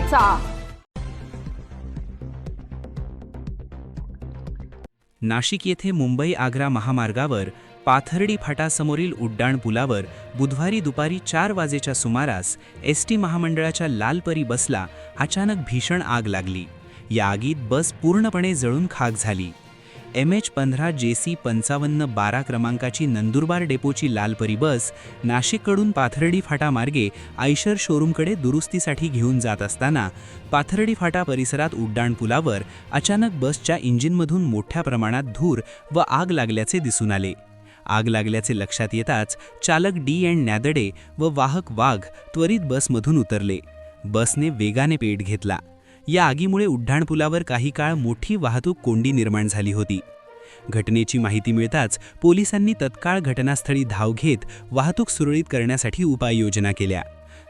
करायचा। नाशिक येथे मुंबई आग्रा महामार्गावर पाथर्डी फाटासमोरील उड्डाण पुलावर बुधवारी दुपारी 4 वाजेच्या सुमारास एसटी महामंडळाच्या लालपरी बसला अचानक भीषण आग लागली। या आगीत बस पूर्णपणे जळून खाक झाली। MH15 JC 5512 क्रमांकाची नंदुरबार डेपोची लालपरी बस नाशिककडून पाथर्डी फाटा मार्गे आयशर शोरूमकडे दुरुस्तीसाठी घेऊन जात असताना पाथर्डी फाटा परिसरात उड्डाण पुलावर अचानक बसच्या इंजिनमधून मोठ्या प्रमाणात धूर व आग लागल्याचे दिसून आले। आग लागल्याचे लक्षात येताच चालक D.N. नॅदडे व वाहक वाघ त्वरित बसमधून उतरले। बसने वेगाने पेट घेतला। या आगीमुळे उड्डाणपुलावर काही काळ मोठी वाहतूक कोंडी निर्माण झाली होती। घटनेची माहिती मिळताच पोलिसांनी तत्काळ घटनास्थळी धाव घेत वाहतूक सुरळीत करण्यासाठी उपाययोजना केल्या।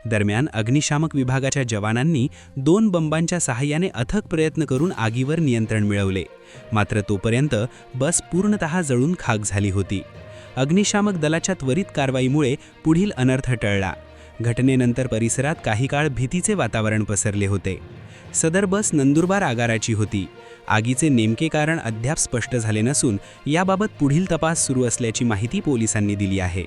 दरम्यान अग्निशामक विभागाच्या जवानांनी 2 बंबांच्या सहाय्याने अथक प्रयत्न करून आगीवर नियंत्रण मिळवले। मात्र तोपर्यंत बस पूर्णतः जळून खाक झाली होती। अग्निशामक दलाच्या त्वरित कारवाईमुळे पुढील अनर्थ टळला। घटनेनंतर परिसरात काही काळ भीतीचे वातावरण पसरले होते। सदर बस नंदुरबार आगाराची होती। आगीचे नेमके कारण अद्याप स्पष्ट झाले नसून याबाबत पुढील तपास सुरू असल्याची माहिती पोलिसांनी दिली आहे।